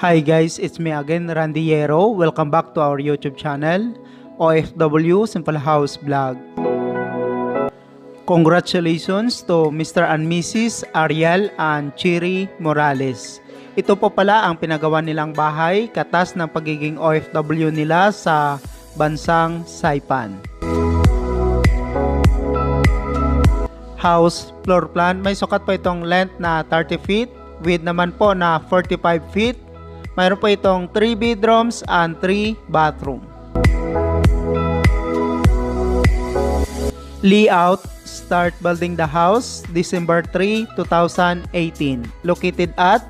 Hi guys, it's me again, Randy Yero. Welcome back to our YouTube channel, OFW Simple House Vlog. Congratulations to Mr. and Mrs. Ariel and Chiri Morales. Ito po pala ang pinagawa nilang bahay katas ng pagiging OFW nila sa bansang Saipan. House floor plan, may sukat po itong length na 30 feet, width naman po na 45 feet. Mayroon po itong 3 bedrooms and 3 bathroom. Layout, start building the house December 3, 2018. Located at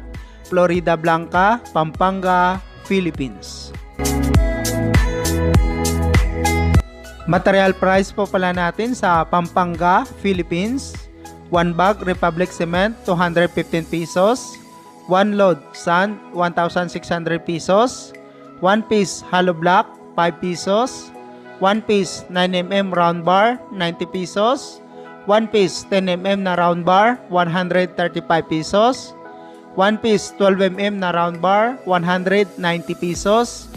Florida Blanca, Pampanga, Philippines. Material price po pala natin sa Pampanga, Philippines. 1 bag Republic Cement, 215 pesos. 1 load sand, 1,600 pesos. 1 piece hollow block, 5 pesos. 1 piece 9mm round bar, 90 pesos. 1 piece 10mm na round bar, 135 pesos. 1 piece 12mm na round bar, 190 pesos.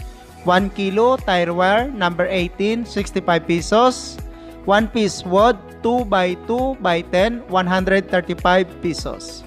1 kilo tire wire number 18, 65 pesos. 1 piece wood 2x2x10, 135 pesos.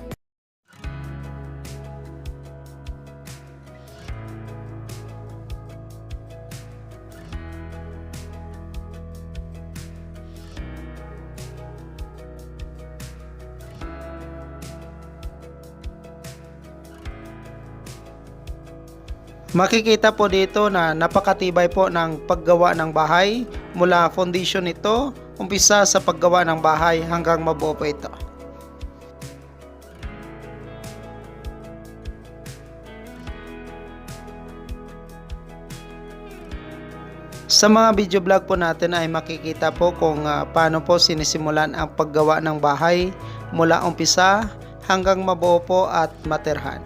Makikita po dito na napakatibay po ng paggawa ng bahay mula foundation nito, umpisa sa paggawa ng bahay hanggang mabuo po ito. Sa mga video vlog po natin ay makikita po kung paano po sinisimulan ang paggawa ng bahay mula umpisa hanggang mabuo po at materhan.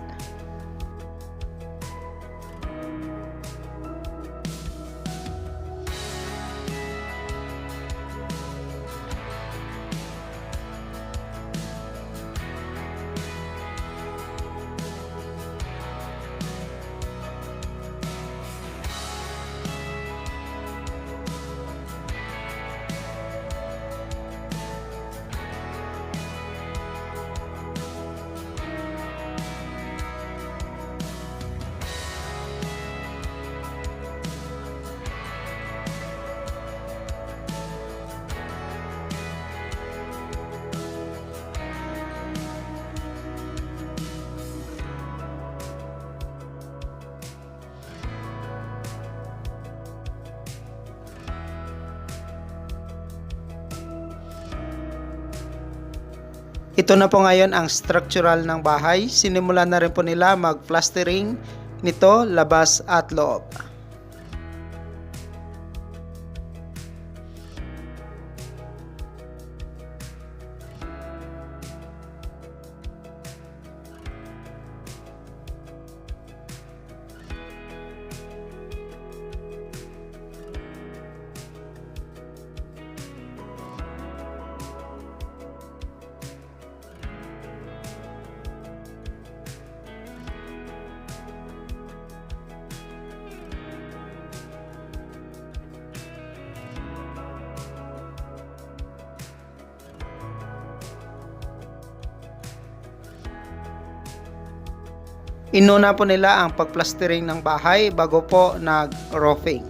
Ito na po ngayon ang structural ng bahay. Sinimulan na rin po nila mag-plastering nito labas at loob. Inuna po nila ang pagplastering ng bahay bago po nag-roofing.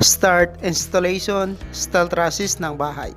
Start installation steel trusses ng bahay.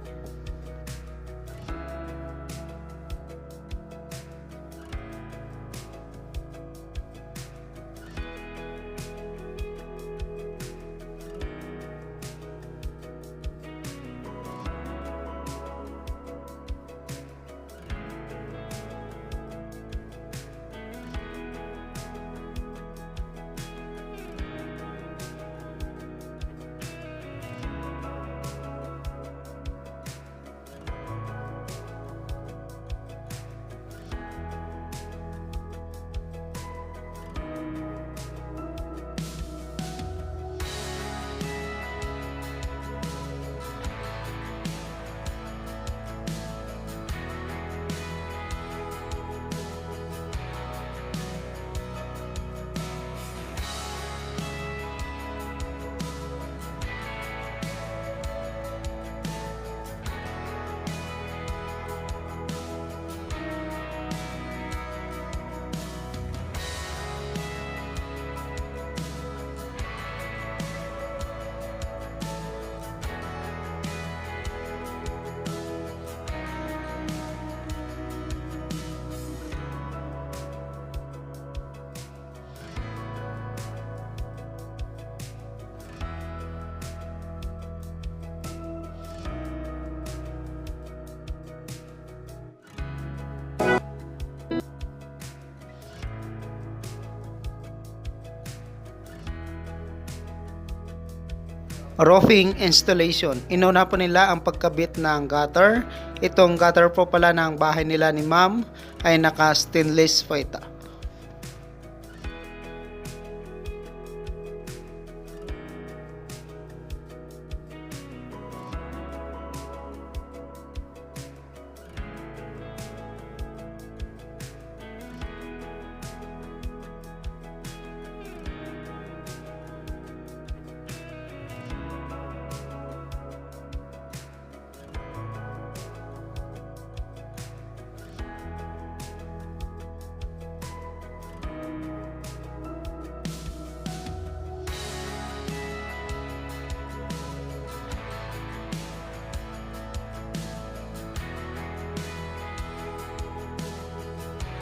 Roofing installation. Inuna po nila ang pagkabit ng gutter. Itong gutter po pala ng bahay nila ni ma'am ay naka stainless po ito.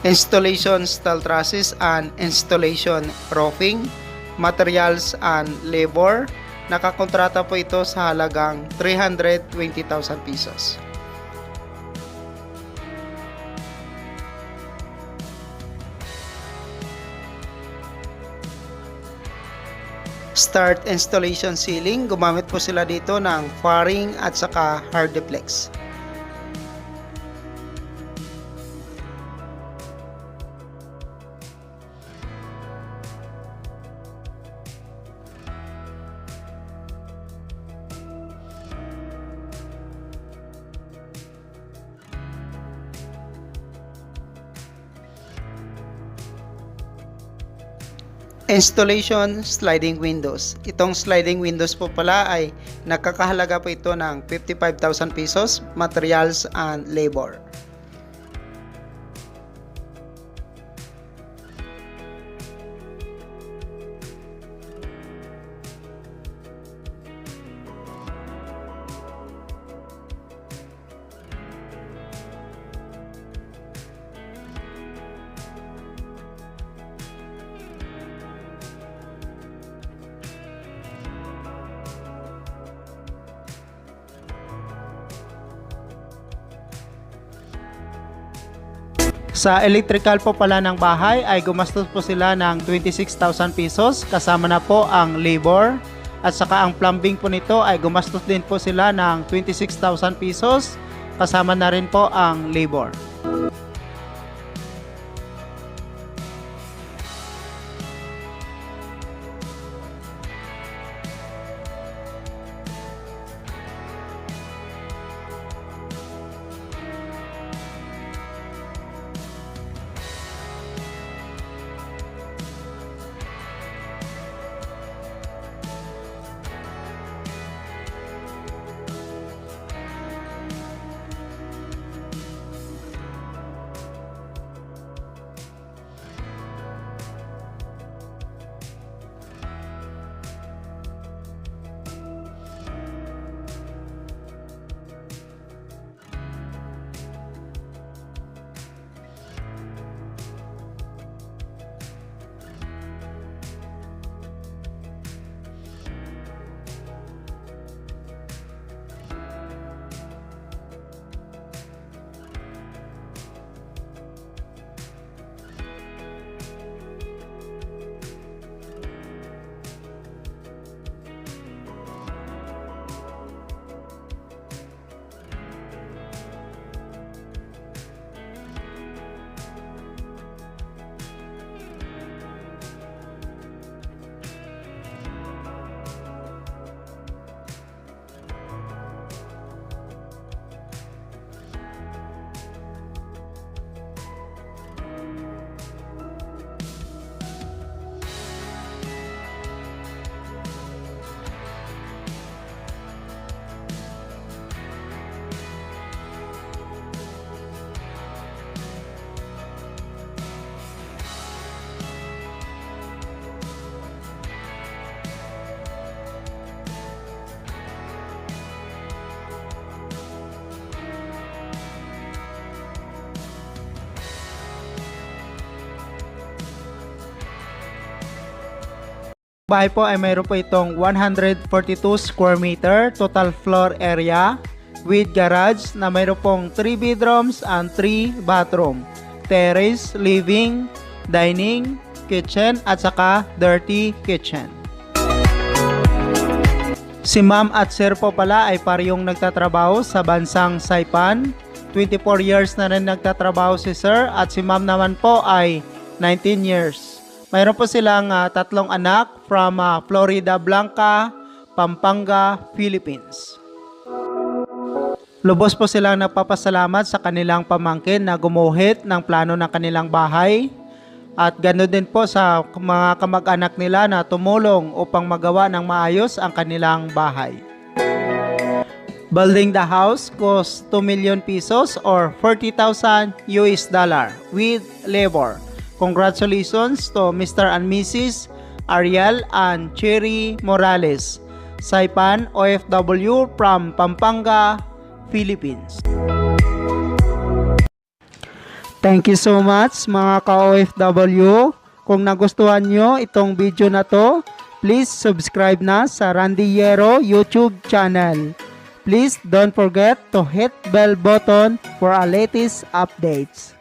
Installation steel trusses and installation roofing, materials and labor. Nakakontrata po ito sa halagang 320,000 pesos. Start installation ceiling. Gumamit po sila dito ng faring at saka hardiplex. Installation sliding windows. Itong sliding windows po pala ay nakakahalaga po ito ng 55,000 pesos, materials and labor. Sa electrical po pala ng bahay ay gumastos po sila ng 26,000 pesos kasama na po ang labor at saka ang plumbing po nito ay gumastos din po sila ng 26,000 pesos kasama na rin po ang labor. Bahay po ay mayroon po itong 142 square meter total floor area with garage na mayroon pong 3 bedrooms and 3 bathroom, terrace, living, dining, kitchen at saka dirty kitchen. Si ma'am at sir po pala ay parehong nagtatrabaho sa bansang Saipan. 24 years na rin nagtatrabaho si sir at si ma'am naman po ay 19 years. Mayroon po silang 3 anak from Florida Blanca, Pampanga, Philippines. Lubos po silang nagpapasalamat sa kanilang pamangkin na gumuhit ng plano ng kanilang bahay. At ganoon din po sa mga kamag-anak nila na tumulong upang magawa ng maayos ang kanilang bahay. Building the house cost 2 million pesos or 40,000 US dollar with labor. Congratulations to Mr. and Mrs. Ariel and Cherry Morales, Saipan OFW from Pampanga, Philippines. Thank you so much mga ka-OFW. Kung nagustuhan nyo itong video na to, please subscribe na sa Randy Yero YouTube channel. Please don't forget to hit bell button for our latest updates.